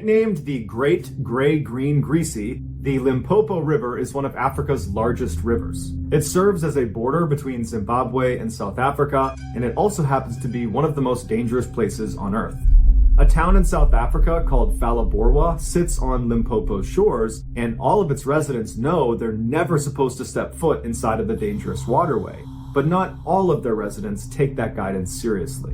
Nicknamed the Great Gray Green Greasy, the Limpopo River is one of Africa's largest rivers. It serves as a border between Zimbabwe and South Africa, and it also happens to be one of the most dangerous places on Earth. A town in South Africa called Phalaborwa sits on Limpopo's shores, and all of its residents know they're never supposed to step foot inside of the dangerous waterway. But not all of their residents take that guidance seriously.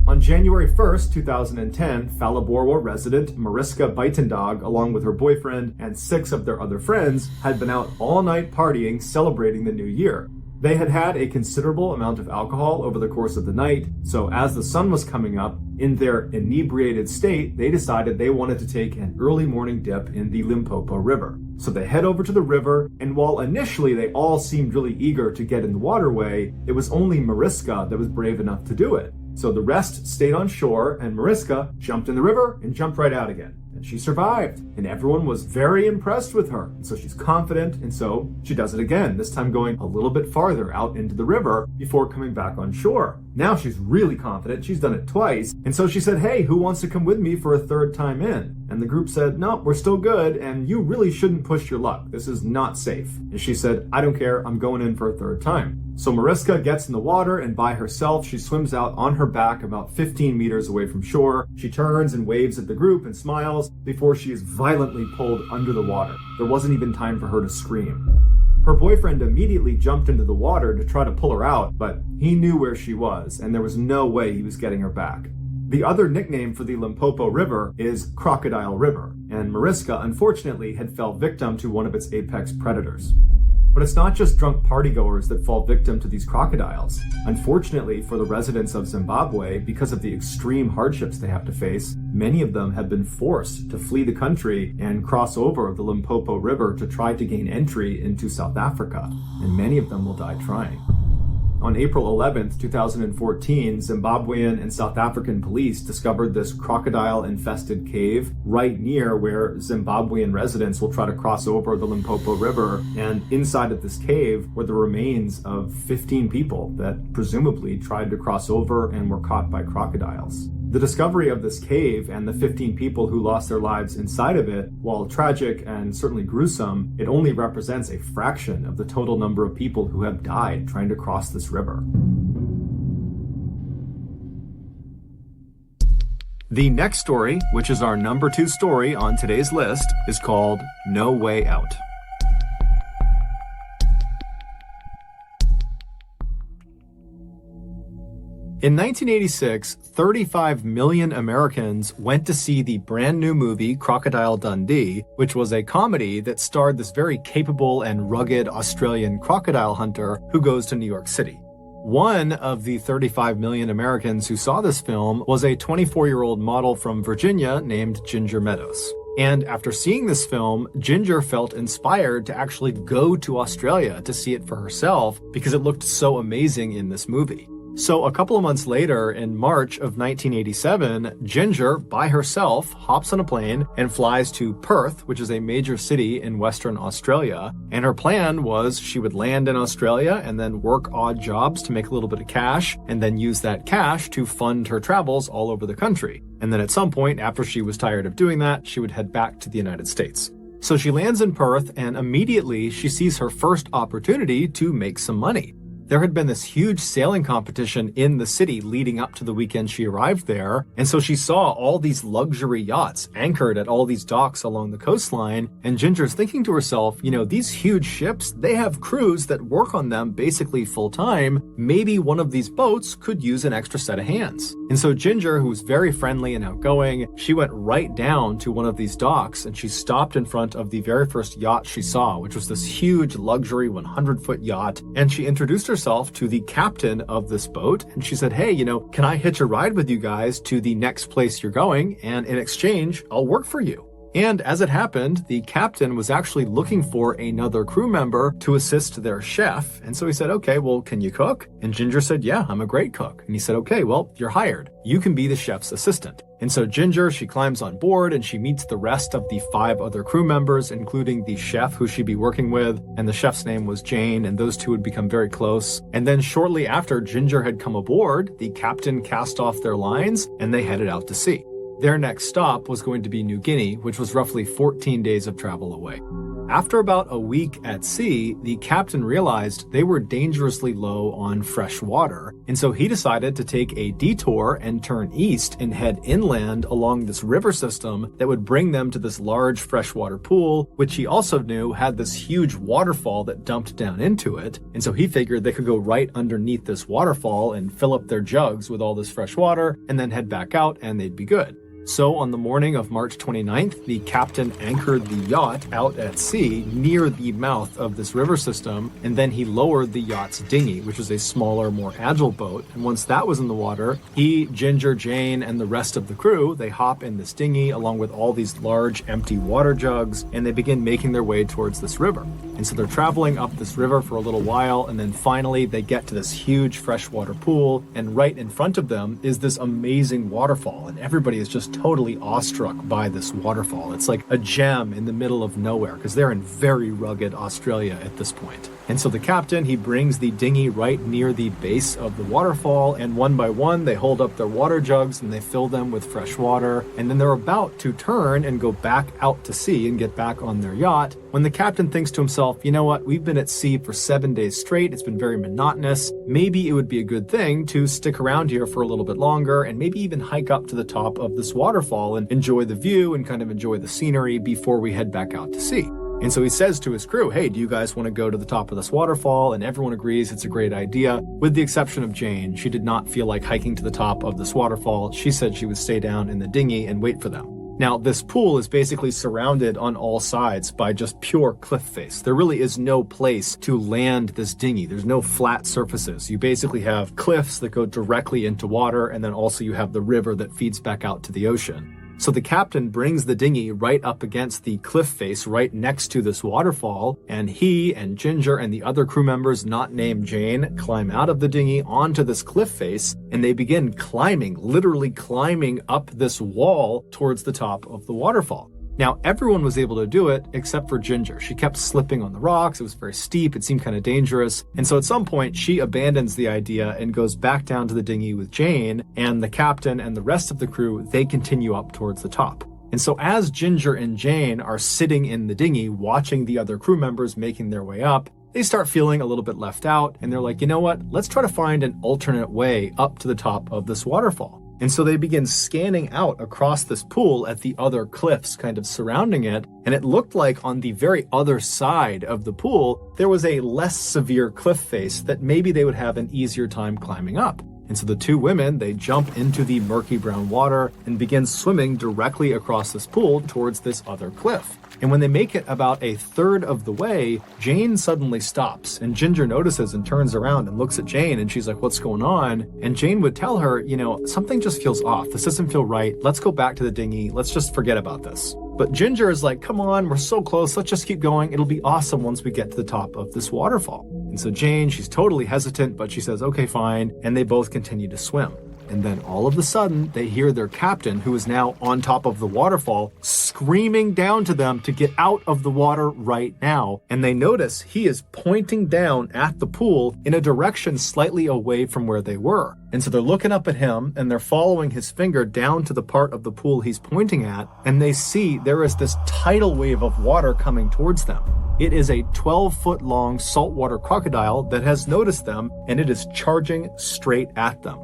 On January 1st, 2010, Phalaborwa resident Mariska Buitendag, along with her boyfriend and 6 of their other friends, had been out all night partying, celebrating the new year. They had had a considerable amount of alcohol over the course of the night, so as the sun was coming up, in their inebriated state, they decided they wanted to take an early morning dip in the Limpopo River. So they head over to the river, and while initially they all seemed really eager to get in the waterway, it was only Mariska that was brave enough to do it. So the rest stayed on shore, and Mariska jumped in the river and jumped right out again. And she survived, and everyone was very impressed with her. And so she's confident, and so she does it again, this time going a little bit farther out into the river before coming back on shore. Now she's really confident, she's done it twice, and so she said, hey, who wants to come with me for a third time in? And the group said, no, we're still good, and you really shouldn't push your luck. This is not safe. And she said, I don't care, I'm going in for a third time. So Mariska gets in the water, and by herself, she swims out on her back about 15 meters away from shore. She turns and waves at the group and smiles before she is violently pulled under the water. There wasn't even time for her to scream. Her boyfriend immediately jumped into the water to try to pull her out, but he knew where she was, and there was no way he was getting her back. The other nickname for the Limpopo River is Crocodile River, and Mariska, unfortunately, had fell victim to one of its apex predators. But it's not just drunk partygoers that fall victim to these crocodiles. Unfortunately for the residents of Zimbabwe, because of the extreme hardships they have to face, many of them have been forced to flee the country and cross over the Limpopo River to try to gain entry into South Africa, and many of them will die trying. On April 11th, 2014, Zimbabwean and South African police discovered this crocodile-infested cave right near where Zimbabwean residents will try to cross over the Limpopo River, and inside of this cave were the remains of 15 people that presumably tried to cross over and were caught by crocodiles. The discovery of this cave and the 15 people who lost their lives inside of it, while tragic and certainly gruesome, it only represents a fraction of the total number of people who have died trying to cross this river. The next story, which is our number 2 story on today's list, is called No Way Out. In 1986, 35 million Americans went to see the brand new movie Crocodile Dundee, which was a comedy that starred this very capable and rugged Australian crocodile hunter who goes to New York City. One of the 35 million Americans who saw this film was a 24-year-old model from Virginia named Ginger Meadows. And after seeing this film, Ginger felt inspired to actually go to Australia to see it for herself because it looked so amazing in this movie. So a couple of months later, in March of 1987, Ginger, by herself, hops on a plane and flies to Perth, which is a major city in Western Australia. And her plan was she would land in Australia and then work odd jobs to make a little bit of cash, and then use that cash to fund her travels all over the country. And then at some point, after she was tired of doing that, she would head back to the United States. So she lands in Perth, and immediately she sees her first opportunity to make some money. There had been this huge sailing competition in the city leading up to the weekend she arrived there, and so she saw all these luxury yachts anchored at all these docks along the coastline, and Ginger's thinking to herself, you know, these huge ships, they have crews that work on them basically full-time. Maybe one of these boats could use an extra set of hands. And so Ginger, who was very friendly and outgoing, she went right down to one of these docks, and she stopped in front of the very first yacht she saw, which was this huge luxury 100-foot yacht, and she introduced herself to the captain of this boat, and she said, hey, you know, can I hitch a ride with you guys to the next place you're going, and in exchange, I'll work for you. And as it happened, the captain was actually looking for another crew member to assist their chef. And so he said, okay, well, can you cook? And Ginger said, yeah, I'm a great cook. And he said, okay, well, you're hired. You can be the chef's assistant. And so Ginger, she climbs on board and she meets the rest of the 5 other crew members, including the chef who she'd be working with. And the chef's name was Jane, and those two would become very close. And then shortly after Ginger had come aboard, the captain cast off their lines and they headed out to sea. Their next stop was going to be New Guinea, which was roughly 14 days of travel away. After about a week at sea, the captain realized they were dangerously low on fresh water, and so he decided to take a detour and turn east and head inland along this river system that would bring them to this large freshwater pool, which he also knew had this huge waterfall that dumped down into it, and so he figured they could go right underneath this waterfall and fill up their jugs with all this fresh water and then head back out and they'd be good. So on the morning of March 29th, the captain anchored the yacht out at sea near the mouth of this river system, and then he lowered the yacht's dinghy, which is a smaller, more agile boat. And once that was in the water, he, Ginger, Jane, and the rest of the crew, they hop in this dinghy along with all these large empty water jugs, and they begin making their way towards this river. And so they're traveling up this river for a little while, and then finally they get to this huge freshwater pool, and right in front of them is this amazing waterfall, and everybody is just totally awestruck by this waterfall. It's like a gem in the middle of nowhere because they're in very rugged Australia at this point. And so the captain, he brings the dinghy right near the base of the waterfall, and one by one they hold up their water jugs and they fill them with fresh water, and then they're about to turn and go back out to sea and get back on their yacht when the captain thinks to himself, you know what, we've been at sea for 7 days straight, it's been very monotonous, maybe it would be a good thing to stick around here for a little bit longer and maybe even hike up to the top of this waterfall and enjoy the view and kind of enjoy the scenery before we head back out to sea. And so he says to his crew, hey, do you guys want to go to the top of this waterfall? And everyone agrees it's a great idea, with the exception of Jane. She did not feel like hiking to the top of this waterfall. She said she would stay down in the dinghy and wait for them. Now, this pool is basically surrounded on all sides by just pure cliff face. There really is no place to land this dinghy. There's no flat surfaces. You basically have cliffs that go directly into water, and then also you have the river that feeds back out to the ocean. So the captain brings the dinghy right up against the cliff face right next to this waterfall, and he and Ginger and the other crew members not named Jane climb out of the dinghy onto this cliff face, and they begin climbing, literally climbing up this wall towards the top of the waterfall. Now, everyone was able to do it except for Ginger. She kept slipping on the rocks. It was very steep. It seemed kind of dangerous. And so at some point, she abandons the idea and goes back down to the dinghy with Jane, and the captain and the rest of the crew, they continue up towards the top. And so as Ginger and Jane are sitting in the dinghy watching the other crew members making their way up, they start feeling a little bit left out, and they're like, you know what? Let's try to find an alternate way up to the top of this waterfall. And so they begin scanning out across this pool at the other cliffs kind of surrounding it, and it looked like on the very other side of the pool, there was a less severe cliff face that maybe they would have an easier time climbing up. And so the two women, they jump into the murky brown water and begin swimming directly across this pool towards this other cliff. And when they make it about a third of the way, Jane suddenly stops, and Ginger notices and turns around and looks at Jane, and she's like, what's going on? And Jane would tell her, you know, something just feels off. This doesn't feel right. Let's go back to the dinghy. Let's just forget about this. But Ginger is like, come on, we're so close. Let's just keep going. It'll be awesome once we get to the top of this waterfall. And so Jane, she's totally hesitant, but she says, okay, fine. And they both continue to swim. And then all of a sudden, they hear their captain, who is now on top of the waterfall, screaming down to them to get out of the water right now. And they notice he is pointing down at the pool in a direction slightly away from where they were. And so they're looking up at him, and they're following his finger down to the part of the pool he's pointing at, and they see there is this tidal wave of water coming towards them. It is a 12-foot-long saltwater crocodile that has noticed them, and it is charging straight at them.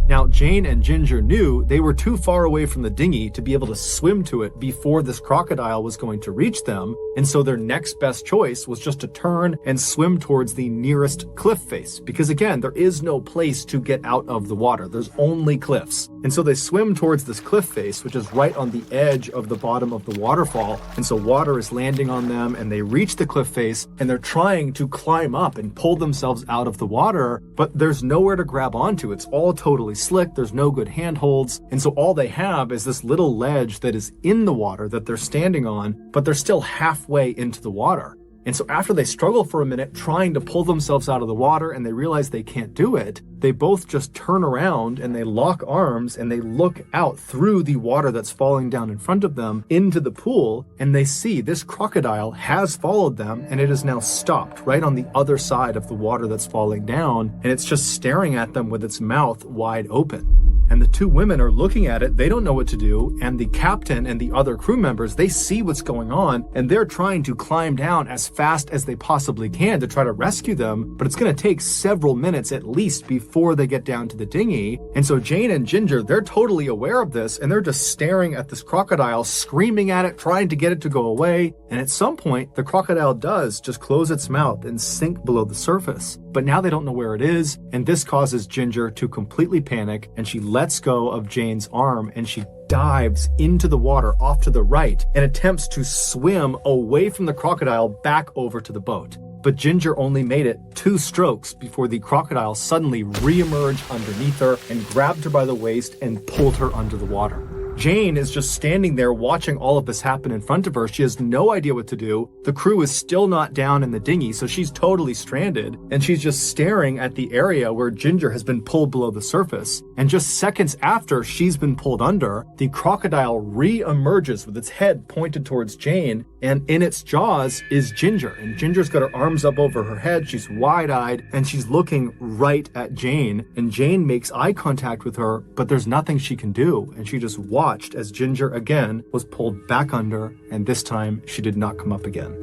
Now, Jane and Ginger knew they were too far away from the dinghy to be able to swim to it before this crocodile was going to reach them, and so their next best choice was just to turn and swim towards the nearest cliff face, because again, there is no place to get out of the water. There's only cliffs. And so they swim towards this cliff face, which is right on the edge of the bottom of the waterfall, and so water is landing on them, and they reach the cliff face, and they're trying to climb up and pull themselves out of the water, but there's nowhere to grab onto. It's all totally slick, there's no good handholds, and so all they have is this little ledge that is in the water that they're standing on, but they're still halfway into the water. And so after they struggle for a minute trying to pull themselves out of the water and they realize they can't do it, they both just turn around and they lock arms and they look out through the water that's falling down in front of them into the pool, and they see this crocodile has followed them and it is now stopped right on the other side of the water that's falling down, and it's just staring at them with its mouth wide open. And the two women are looking at it, they don't know what to do, and the captain and the other crew members, they see what's going on, and they're trying to climb down as fast as they possibly can to try to rescue them, but it's going to take several minutes at least before they get down to the dinghy. And so Jane and Ginger, they're totally aware of this, and they're just staring at this crocodile, screaming at it, trying to get it to go away. And at some point, the crocodile does just close its mouth and sink below the surface. But now they don't know where it is, and this causes Ginger to completely panic, and she lets go of Jane's arm, and she dives into the water off to the right and attempts to swim away from the crocodile back over to the boat. But Ginger only made it 2 strokes before the crocodile suddenly re-emerged underneath her and grabbed her by the waist and pulled her under the water. Jane is just standing there watching all of this happen in front of her. She has no idea what to do. The crew is still not down in the dinghy, so she's totally stranded, and she's just staring at the area where Ginger has been pulled below the surface. And just seconds after she's been pulled under, the crocodile re-emerges with its head pointed towards Jane, and in its jaws is Ginger. And Ginger's got her arms up over her head, she's wide-eyed, and she's looking right at Jane. And Jane makes eye contact with her, but there's nothing she can do, and she just watched as Ginger again was pulled back under, and this time she did not come up again.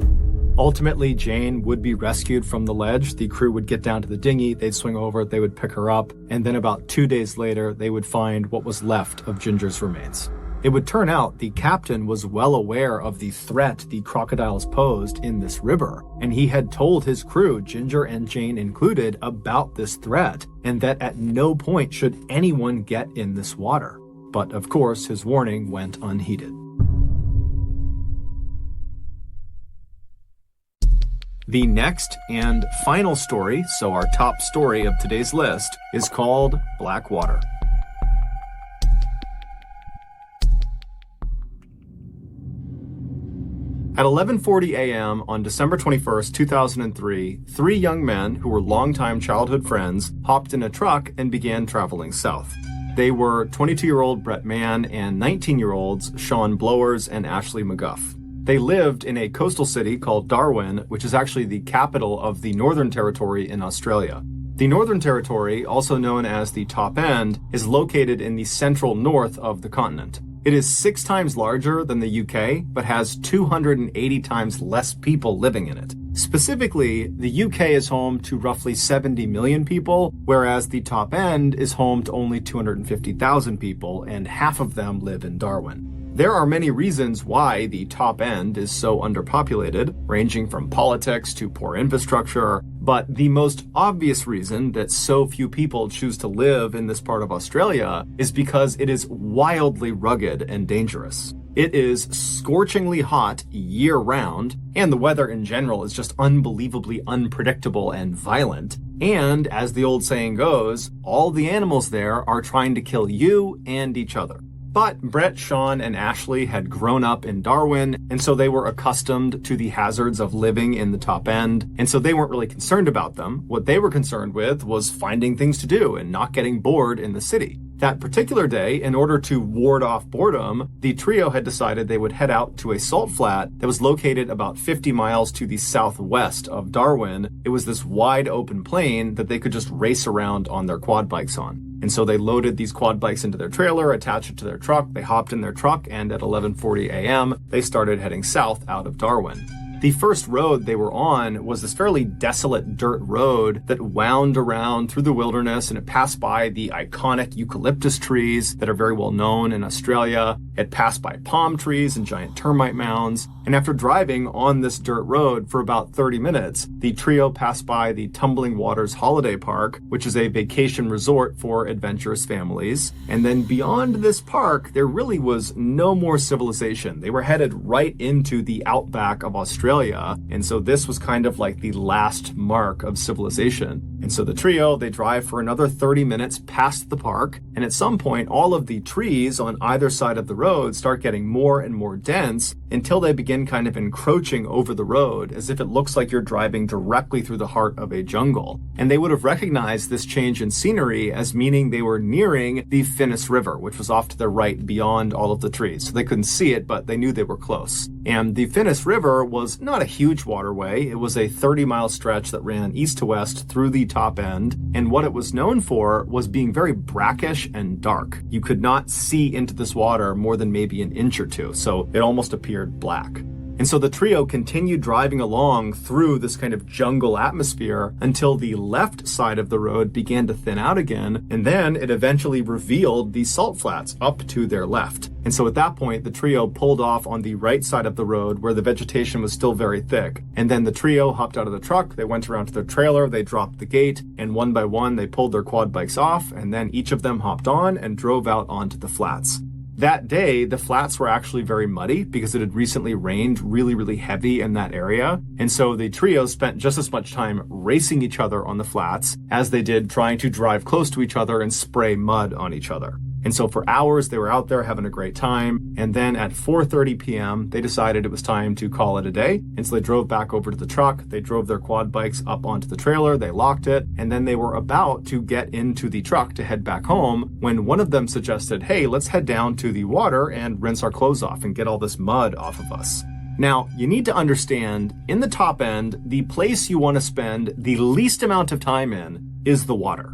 Ultimately, Jane would be rescued from the ledge. The crew would get down to the dinghy, they'd swing over, they would pick her up, and then about 2 days later, they would find what was left of Ginger's remains. It would turn out the captain was well aware of the threat the crocodiles posed in this river, and he had told his crew, Ginger and Jane included, about this threat, and that at no point should anyone get in this water. But of course, his warning went unheeded. The next and final story, so our top story of today's list, is called Blackwater. At 11:40 a.m. on December 21st, 2003, 3 young men who were longtime childhood friends hopped in a truck and began traveling south. They were 22-year-old Brett Mann and 19-year-olds Sean Blowers and Ashley McGuff. They lived in a coastal city called Darwin, which is actually the capital of the Northern Territory in Australia. The Northern Territory, also known as the Top End, is located in the central north of the continent. It is 6 times larger than the UK, but has 280 times less people living in it. Specifically, the UK is home to roughly 70 million people, whereas the Top End is home to only 250,000 people, and half of them live in Darwin. There are many reasons why the Top End is so underpopulated, ranging from politics to poor infrastructure, but the most obvious reason that so few people choose to live in this part of Australia is because it is wildly rugged and dangerous. It is scorchingly hot year-round, and the weather in general is just unbelievably unpredictable and violent. And, as the old saying goes, all the animals there are trying to kill you and each other. But Brett, Sean, and Ashley had grown up in Darwin, and so they were accustomed to the hazards of living in the Top End, and so they weren't really concerned about them. What they were concerned with was finding things to do and not getting bored in the city. That particular day, in order to ward off boredom, the trio had decided they would head out to a salt flat that was located about 50 miles to the southwest of Darwin. It was this wide open plain that they could just race around on their quad bikes on. And so they loaded these quad bikes into their trailer, attached it to their truck, they hopped in their truck, and at 11:40 a.m., they started heading south out of Darwin. The first road they were on was this fairly desolate dirt road that wound around through the wilderness, and it passed by the iconic eucalyptus trees that are very well known in Australia. It passed by palm trees and giant termite mounds. And after driving on this dirt road for about 30 minutes, the trio passed by the Tumbling Waters Holiday Park, which is a vacation resort for adventurous families. And then beyond this park, there really was no more civilization. They were headed right into the outback of Australia. And so this was kind of like the last mark of civilization. And so the trio, they drive for another 30 minutes past the park. And at some point, all of the trees on either side of the road start getting more and more dense until they begin kind of encroaching over the road, as if it looks like you're driving directly through the heart of a jungle. And they would have recognized this change in scenery as meaning they were nearing the Finnis River, which was off to their right beyond all of the trees. So they couldn't see it, but they knew they were close. And the Finnis River was was not a huge waterway. It was a 30-mile stretch that ran east to west through the top end, and what it was known for was being very brackish and dark. You could not see into this water more than maybe an inch or two, so it almost appeared black. And so the trio continued driving along through this kind of jungle atmosphere until the left side of the road began to thin out again, and then it eventually revealed the salt flats up to their left. And so at that point, the trio pulled off on the right side of the road where the vegetation was still very thick. And then the trio hopped out of the truck, they went around to their trailer, they dropped the gate, and one by one they pulled their quad bikes off, and then each of them hopped on and drove out onto the flats. That day, the flats were actually very muddy because it had recently rained really heavy in that area. And so the trio spent just as much time racing each other on the flats as they did trying to drive close to each other and spray mud on each other. And so for hours, they were out there having a great time. And then at 4:30 p.m., they decided it was time to call it a day. And so they drove back over to the truck. They drove their quad bikes up onto the trailer. They locked it. And then they were about to get into the truck to head back home when one of them suggested, hey, let's head down to the water and rinse our clothes off and get all this mud off of us. Now, you need to understand, in the top end, the place you want to spend the least amount of time in is the water.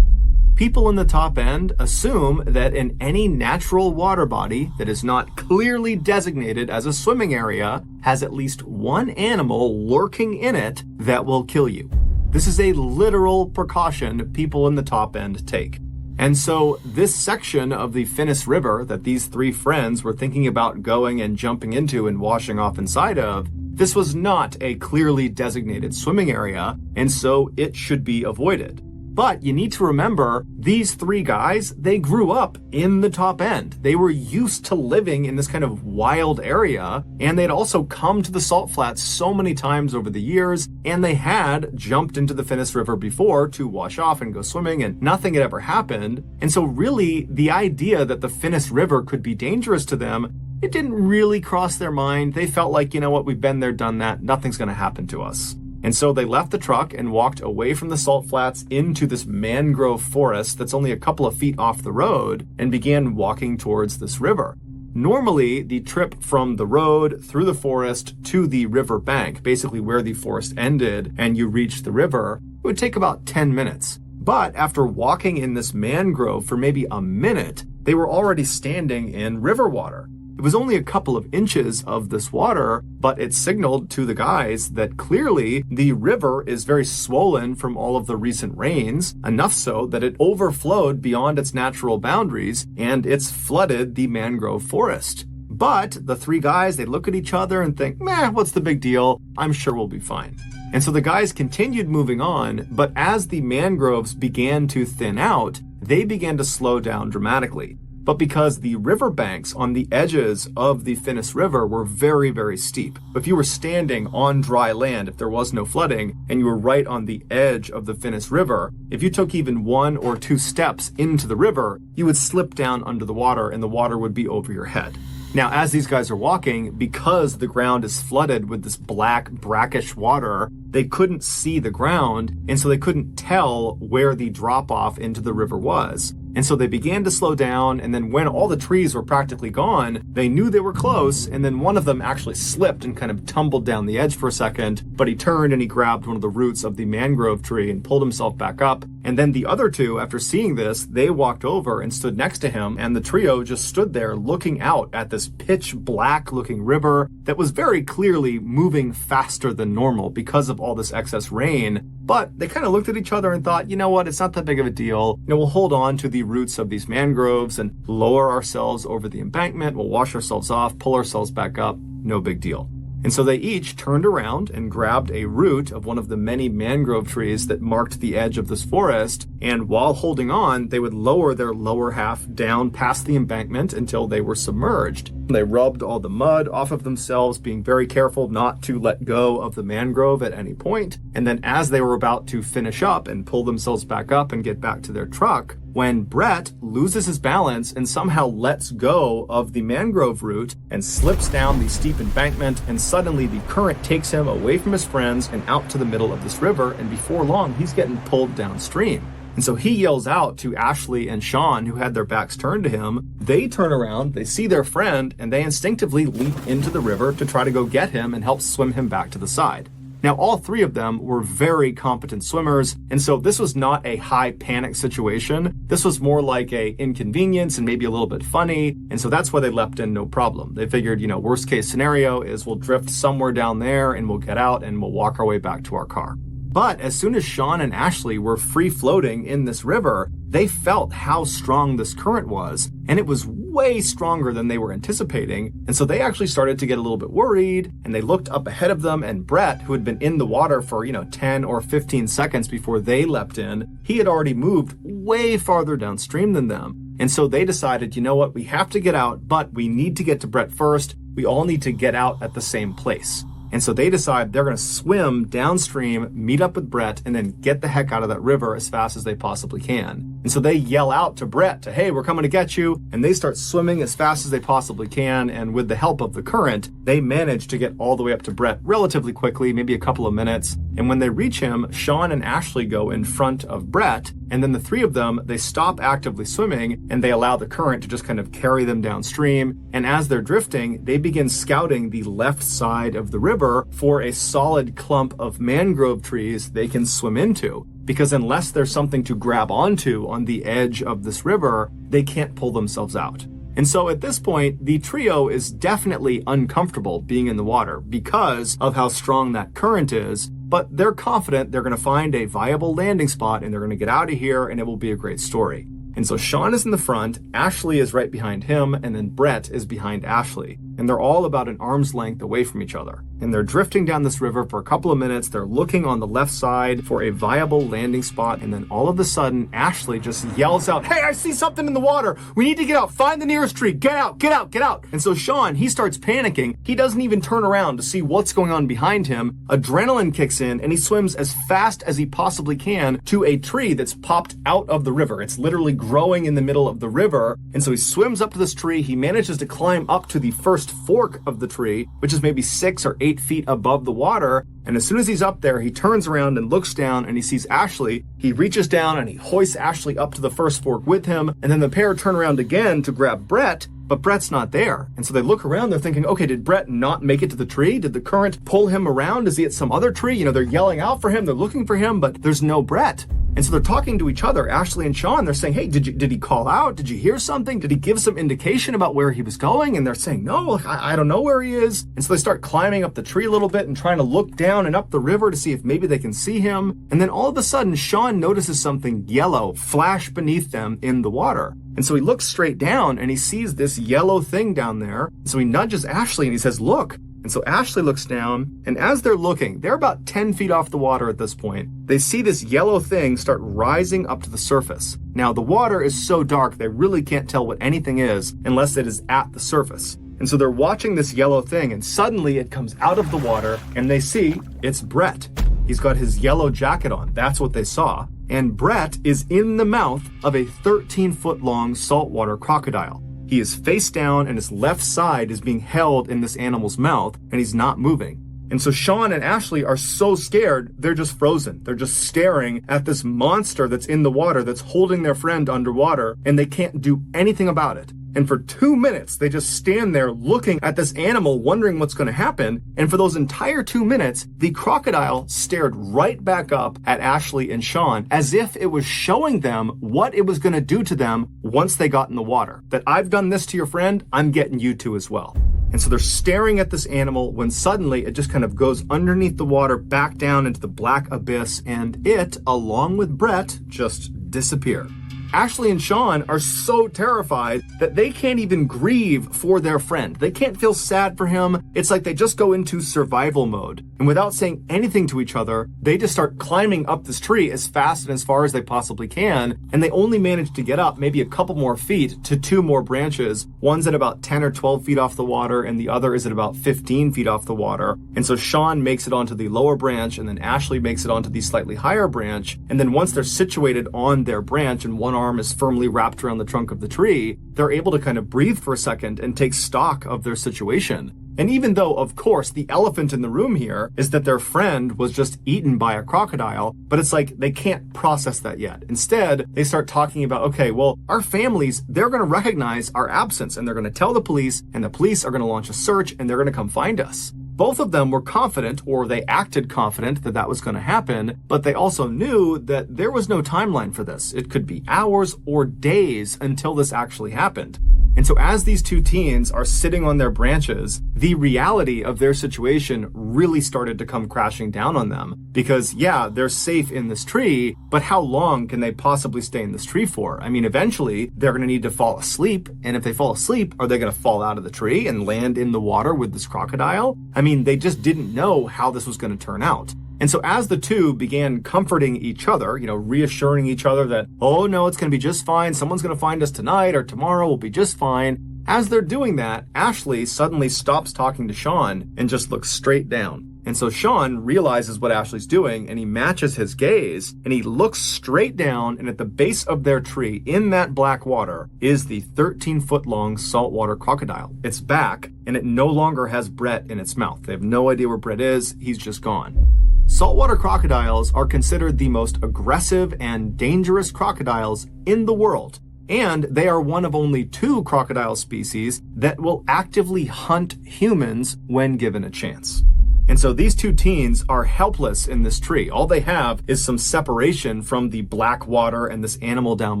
People in the top end assume that in any natural water body that is not clearly designated as a swimming area has at least one animal lurking in it that will kill you. This is a literal precaution people in the top end take. And so this section of the Finnis River that these three friends were thinking about going and jumping into and washing off inside of, this was not a clearly designated swimming area, and so it should be avoided. But you need to remember, these three guys, they grew up in the top end. They were used to living in this kind of wild area, and they'd also come to the salt flats so many times over the years, and they had jumped into the Finnis River before to wash off and go swimming, and nothing had ever happened. And so really, the idea that the Finnis River could be dangerous to them, it didn't really cross their mind. They felt like, you know what, we've been there, done that, nothing's gonna happen to us. And so they left the truck and walked away from the salt flats into this mangrove forest that's only a couple of feet off the road and began walking towards this river. Normally, the trip from the road through the forest to the river bank, basically where the forest ended and you reached the river, it would take about 10 minutes. But after walking in this mangrove for maybe a minute, they were already standing in river water. It was only a couple of inches of this water, but it signaled to the guys that clearly the river is very swollen from all of the recent rains, enough so that it overflowed beyond its natural boundaries and it's flooded the mangrove forest. But the three guys, they look at each other and think, meh, what's the big deal? I'm sure we'll be fine. And so the guys continued moving on, but as the mangroves began to thin out, they began to slow down dramatically. But because the riverbanks on the edges of the Finnis River were very steep, if you were standing on dry land, if there was no flooding, and you were right on the edge of the Finnis River, if you took even 1 or 2 steps into the river, you would slip down under the water and the water would be over your head. Now, as these guys are walking, because the ground is flooded with this black, brackish water, they couldn't see the ground, and so they couldn't tell where the drop-off into the river was. And so they began to slow down, and then when all the trees were practically gone, they knew they were close, and then one of them actually slipped and kind of tumbled down the edge for a second, but he turned and he grabbed one of the roots of the mangrove tree and pulled himself back up. And then the other two, after seeing this, they walked over and stood next to him, and the trio just stood there looking out at this pitch black looking river that was very clearly moving faster than normal because of all this excess rain. But they kind of looked at each other and thought, you know what, it's not that big of a deal. We'll hold on to the roots of these mangroves and lower ourselves over the embankment. We'll wash ourselves off, pull ourselves back up. No big deal. And so they each turned around and grabbed a root of one of the many mangrove trees that marked the edge of this forest. And while holding on, they would lower their lower half down past the embankment until they were submerged. They rubbed all the mud off of themselves, being very careful not to let go of the mangrove at any point. And then as they were about to finish up and pull themselves back up and get back to their truck, when Brett loses his balance and somehow lets go of the mangrove root and slips down the steep embankment, and suddenly the current takes him away from his friends and out to the middle of this river, and before long he's getting pulled downstream. And so he yells out to Ashley and Sean, who had their backs turned to him. They turn around, they see their friend, and they instinctively leap into the river to try to go get him and help swim him back to the side. Now, all three of them were very competent swimmers, and so this was not a high panic situation. This was more like a inconvenience and maybe a little bit funny, and so that's why they leapt in no problem. They figured, worst case scenario is we'll drift somewhere down there and we'll get out and we'll walk our way back to our car. But as soon as Sean and Ashley were free floating in this river, they felt how strong this current was, and it was way stronger than they were anticipating. And so they actually started to get a little bit worried, and they looked up ahead of them, and Brett, who had been in the water for, 10 or 15 seconds before they leapt in, he had already moved way farther downstream than them. And so they decided, you know what, we have to get out, but we need to get to Brett first. We all need to get out at the same place. And so they decide they're going to swim downstream, meet up with Brett, and then get the heck out of that river as fast as they possibly can. And so they yell out to Brett hey, we're coming to get you. And they start swimming as fast as they possibly can. And with the help of the current, they manage to get all the way up to Brett relatively quickly, maybe a couple of minutes. And when they reach him, Sean and Ashley go in front of Brett. And then the three of them, they stop actively swimming and they allow the current to just kind of carry them downstream. And as they're drifting, they begin scouting the left side of the river for a solid clump of mangrove trees they can swim into. Because unless there's something to grab onto on the edge of this river, they can't pull themselves out. And so at this point, the trio is definitely uncomfortable being in the water because of how strong that current is, but they're confident they're going to find a viable landing spot and they're going to get out of here and it will be a great story. And so Sean is in the front, Ashley is right behind him, and then Brett is behind Ashley. And they're all about an arm's length away from each other. And they're drifting down this river for a couple of minutes. They're looking on the left side for a viable landing spot. And then all of a sudden, Ashley just yells out, hey, I see something in the water. We need to get out. Find the nearest tree. Get out, get out, get out. And so Sean, he starts panicking. He doesn't even turn around to see what's going on behind him. Adrenaline kicks in and he swims as fast as he possibly can to a tree that's popped out of the river. It's literally growing in the middle of the river. And so he swims up to this tree. He manages to climb up to the first fork of the tree, which is maybe 6 or 8 feet above the water. And as soon as he's up there, he turns around and looks down and he sees Ashley. He reaches down and he hoists Ashley up to the first fork with him. And then the pair turn around again to grab Brett, but Brett's not there. And so they look around, they're thinking, okay, did Brett not make it to the tree? Did the current pull him around? Is he at some other tree? They're yelling out for him, they're looking for him, but there's no Brett. And so they're talking to each other, Ashley and Sean. They're saying, hey, did he call out? Did you hear something? Did he give some indication about where he was going? And they're saying, no, I don't know where he is. And so they start climbing up the tree a little bit and trying to look down and up the river to see if maybe they can see him. And then all of a sudden, Sean notices something yellow flash beneath them in the water. And so he looks straight down and he sees this yellow thing down there. So he nudges Ashley and he says, look. And so Ashley looks down, and as they're looking, they're about 10 feet off the water at this point. They see this yellow thing start rising up to the surface. Now, the water is so dark, they really can't tell what anything is unless it is at the surface. And so they're watching this yellow thing, and suddenly it comes out of the water, and they see it's Brett. He's got his yellow jacket on. That's what they saw. And Brett is in the mouth of a 13-foot-long saltwater crocodile. He is face down and his left side is being held in this animal's mouth and he's not moving. And so Sean and Ashley are so scared, they're just frozen. They're just staring at this monster that's in the water that's holding their friend underwater and they can't do anything about it. And for 2 minutes, they just stand there looking at this animal, wondering what's going to happen. And for those entire 2 minutes, the crocodile stared right back up at Ashley and Sean as if it was showing them what it was going to do to them once they got in the water. That I've done this to your friend, I'm getting you to as well. And so they're staring at this animal when suddenly it just kind of goes underneath the water back down into the black abyss and it, along with Brett, just disappear. Ashley and Sean are so terrified that they can't even grieve for their friend. They can't feel sad for him. It's like they just go into survival mode. And without saying anything to each other, they just start climbing up this tree as fast and as far as they possibly can. And they only manage to get up maybe a couple more feet to 2 more branches. One's at about 10 or 12 feet off the water and the other is at about 15 feet off the water. And so Sean makes it onto the lower branch and then Ashley makes it onto the slightly higher branch. And then once they're situated on their branch and one arm is firmly wrapped around the trunk of the tree, they're able to kind of breathe for a second and take stock of their situation. And even though, of course, the elephant in the room here is that their friend was just eaten by a crocodile, but it's like they can't process that yet. Instead, they start talking about, okay, well, our families, they're going to recognize our absence and they're going to tell the police, and the police are going to launch a search and they're going to come find us. Both of them were confident, or they acted confident, that that was going to happen, but they also knew that there was no timeline for this. It could be hours or days until this actually happened. And so as these two teens are sitting on their branches, the reality of their situation really started to come crashing down on them. Because yeah, they're safe in this tree, but how long can they possibly stay in this tree for? I mean, eventually they're going to need to fall asleep. And if they fall asleep, are they going to fall out of the tree and land in the water with this crocodile? I mean, they just didn't know how this was going to turn out. And so as the two began comforting each other, reassuring each other that, oh no, it's going to be just fine. Someone's going to find us tonight or tomorrow. We'll be just fine. As they're doing that, Ashley suddenly stops talking to Sean and just looks straight down. And so Sean realizes what Ashley's doing and he matches his gaze and he looks straight down, and at the base of their tree in that black water is the 13-foot long saltwater crocodile. It's back and it no longer has Brett in its mouth. They have no idea where Brett is. He's just gone. Saltwater crocodiles are considered the most aggressive and dangerous crocodiles in the world, and they are one of only 2 crocodile species that will actively hunt humans when given a chance. And so these two teens are helpless in this tree. All they have is some separation from the black water and this animal down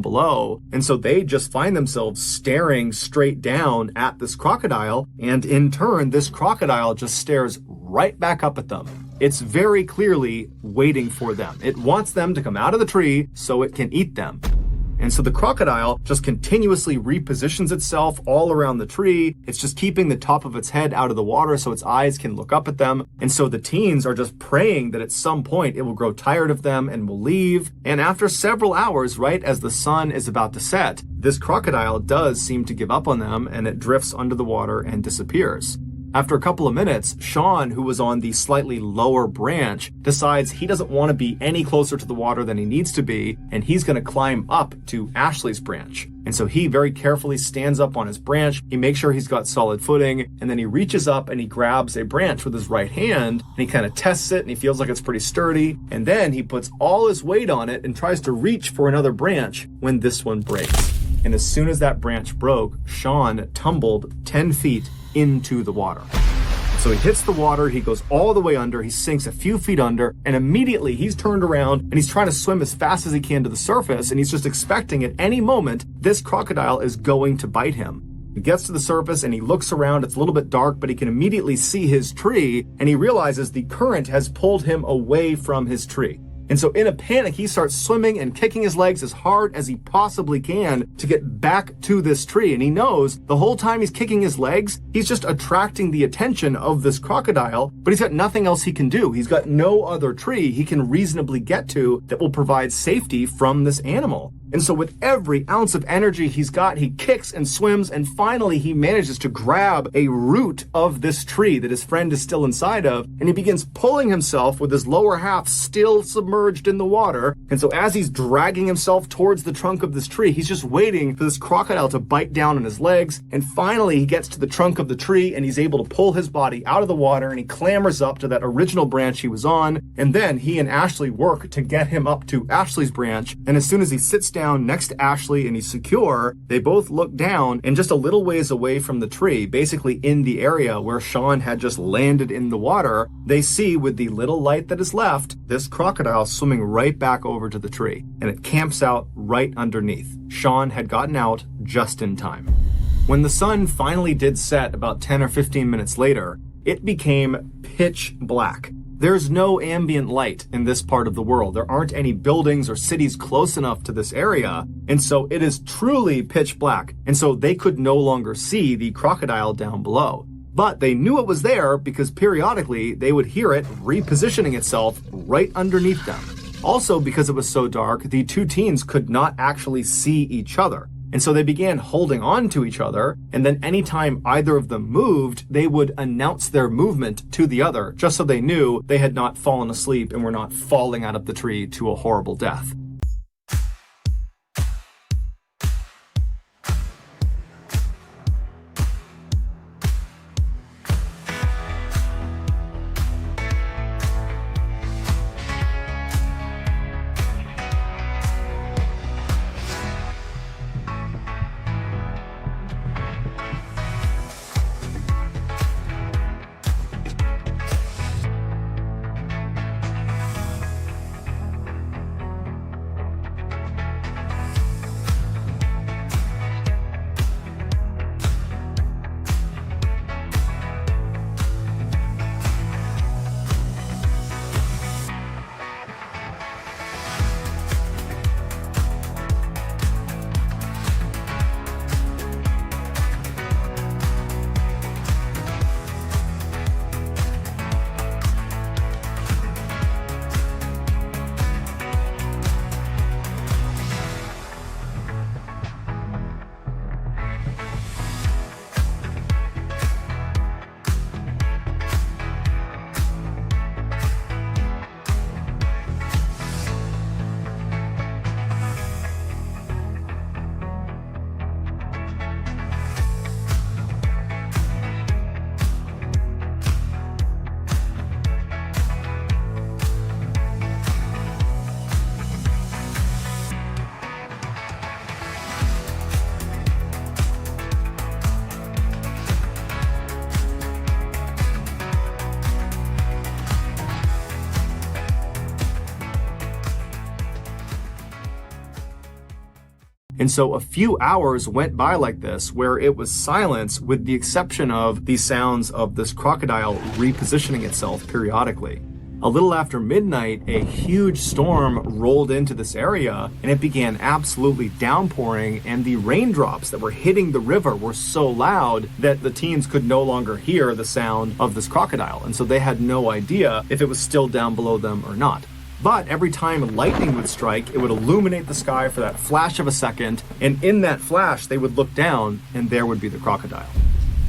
below. And so they just find themselves staring straight down at this crocodile. And in turn, this crocodile just stares right back up at them. It's very clearly waiting for them. It wants them to come out of the tree so it can eat them. And so the crocodile just continuously repositions itself all around the tree. It's just keeping the top of its head out of the water so its eyes can look up at them. And so the teens are just praying that at some point it will grow tired of them and will leave. And after several hours, right as the sun is about to set, this crocodile does seem to give up on them and it drifts under the water and disappears. After a couple of minutes, Sean, who was on the slightly lower branch, decides he doesn't want to be any closer to the water than he needs to be, and he's going to climb up to Ashley's branch. And so he very carefully stands up on his branch, he makes sure he's got solid footing, and then he reaches up and he grabs a branch with his right hand, and he kind of tests it, and he feels like it's pretty sturdy, and then he puts all his weight on it and tries to reach for another branch when this one breaks. And as soon as that branch broke, Sean tumbled 10 feet into the water. So he hits the water, he goes all the way under, he sinks a few feet under, and immediately he's turned around and he's trying to swim as fast as he can to the surface, and he's just expecting at any moment this crocodile is going to bite him. He gets to the surface and he looks around. It's a little bit dark, but he can immediately see his tree, and he realizes the current has pulled him away from his tree. And so in a panic, he starts swimming and kicking his legs as hard as he possibly can to get back to this tree. And he knows the whole time he's kicking his legs, he's just attracting the attention of this crocodile, but he's got nothing else he can do. He's got no other tree he can reasonably get to that will provide safety from this animal. And so with every ounce of energy he's got, he kicks and swims, and finally he manages to grab a root of this tree that his friend is still inside of, and he begins pulling himself with his lower half still submerged in the water. And so as he's dragging himself towards the trunk of this tree, he's just waiting for this crocodile to bite down on his legs. And finally he gets to the trunk of the tree and he's able to pull his body out of the water, and he clambers up to that original branch he was on. And then he and Ashley work to get him up to Ashley's branch. And as soon as he sits down next to Ashley and he's secure, they both look down, and just a little ways away from the tree, basically in the area where Sean had just landed in the water, they see with the little light that is left, this crocodile swimming right back over to the tree, and it camps out right underneath. Sean had gotten out just in time. When the sun finally did set about 10 or 15 minutes later, it became pitch black. There's no ambient light in this part of the world. There aren't any buildings or cities close enough to this area. And so it is truly pitch black. And so they could no longer see the crocodile down below. But they knew it was there because periodically they would hear it repositioning itself right underneath them. Also, because it was so dark, the two teens could not actually see each other. And so they began holding on to each other, and then anytime either of them moved, they would announce their movement to the other, just so they knew they had not fallen asleep and were not falling out of the tree to a horrible death. And so a few hours went by like this where it was silence with the exception of the sounds of this crocodile repositioning itself periodically. A little after midnight, a huge storm rolled into this area and it began absolutely downpouring, and the raindrops that were hitting the river were so loud that the teens could no longer hear the sound of this crocodile. And so they had no idea if it was still down below them or not. But every time lightning would strike, it would illuminate the sky for that flash of a second, and in that flash, they would look down and there would be the crocodile.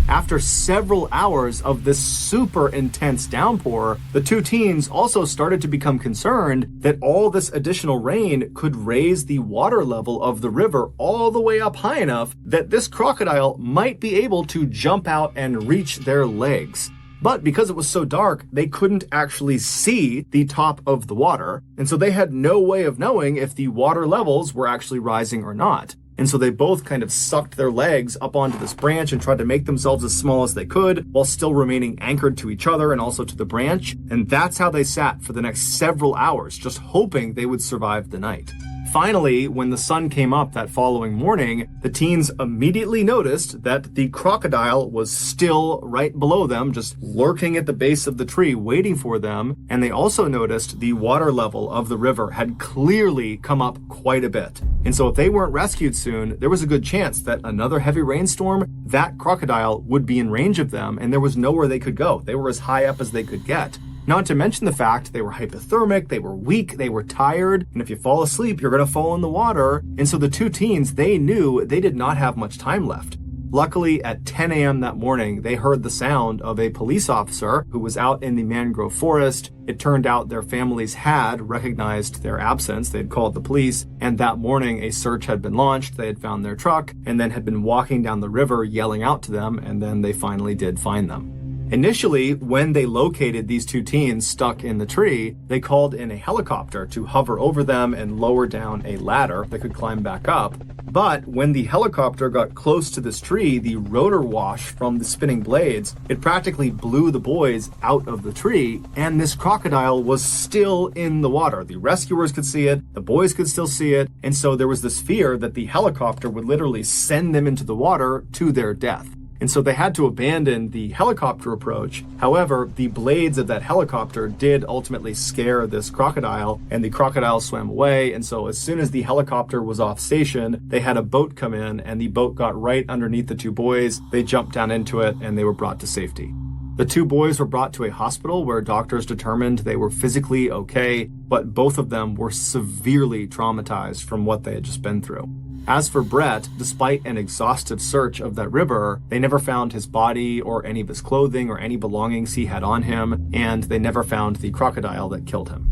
After several hours of this super intense downpour, the two teens also started to become concerned that all this additional rain could raise the water level of the river all the way up high enough that this crocodile might be able to jump out and reach their legs. But because it was so dark, they couldn't actually see the top of the water, and so they had no way of knowing if the water levels were actually rising or not. And so they both kind of sucked their legs up onto this branch and tried to make themselves as small as they could while still remaining anchored to each other and also to the branch. And that's how they sat for the next several hours, just hoping they would survive the night. Finally, when the sun came up that following morning, the teens immediately noticed that the crocodile was still right below them, just lurking at the base of the tree, waiting for them. And they also noticed the water level of the river had clearly come up quite a bit. And so if they weren't rescued soon, there was a good chance that another heavy rainstorm, that crocodile would be in range of them, and there was nowhere they could go. They were as high up as they could get. Not to mention the fact they were hypothermic, they were weak, they were tired, and if you fall asleep, you're going to fall in the water. And so the two teens, they knew they did not have much time left. Luckily, at 10 a.m. that morning, they heard the sound of a police officer who was out in the mangrove forest. It turned out their families had recognized their absence. They had called the police, and that morning a search had been launched. They had found their truck and then had been walking down the river yelling out to them, and then they finally did find them. Initially, when they located these two teens stuck in the tree, they called in a helicopter to hover over them and lower down a ladder that could climb back up. But when the helicopter got close to this tree, the rotor wash from the spinning blades, it practically blew the boys out of the tree, and this crocodile was still in the water. The rescuers could see it, the boys could still see it, and so there was this fear that the helicopter would literally send them into the water to their death. And so they had to abandon the helicopter approach. However, the blades of that helicopter did ultimately scare this crocodile, and the crocodile swam away. And so as soon as the helicopter was off station, they had a boat come in, and the boat got right underneath the two boys. They jumped down into it, and they were brought to safety. The two boys were brought to a hospital where doctors determined they were physically okay, but both of them were severely traumatized from what they had just been through. As for Brett, despite an exhaustive search of that river, they never found his body or any of his clothing or any belongings he had on him, and they never found the crocodile that killed him.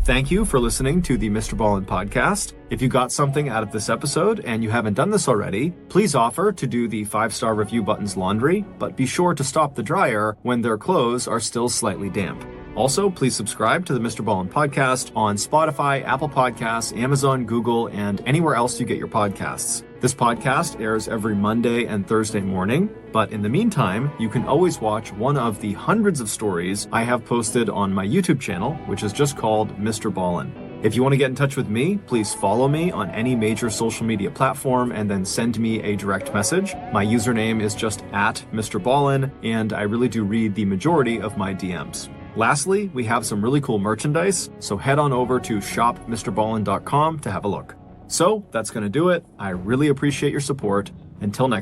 Thank you for listening to the MrBallen podcast. If you got something out of this episode and you haven't done this already, please offer to do the 5-star review button's laundry, but be sure to stop the dryer when their clothes are still slightly damp. Also, please subscribe to the MrBallen podcast on Spotify, Apple Podcasts, Amazon, Google, and anywhere else you get your podcasts. This podcast airs every Monday and Thursday morning, but in the meantime, you can always watch one of the hundreds of stories I have posted on my YouTube channel, which is just called MrBallen. If you want to get in touch with me, please follow me on any major social media platform and then send me a direct message. My username is just @MrBallen, and I really do read the majority of my DMs. Lastly, we have some really cool merchandise, so head on over to shopmrballen.com to have a look. So that's going to do it. I really appreciate your support. Until next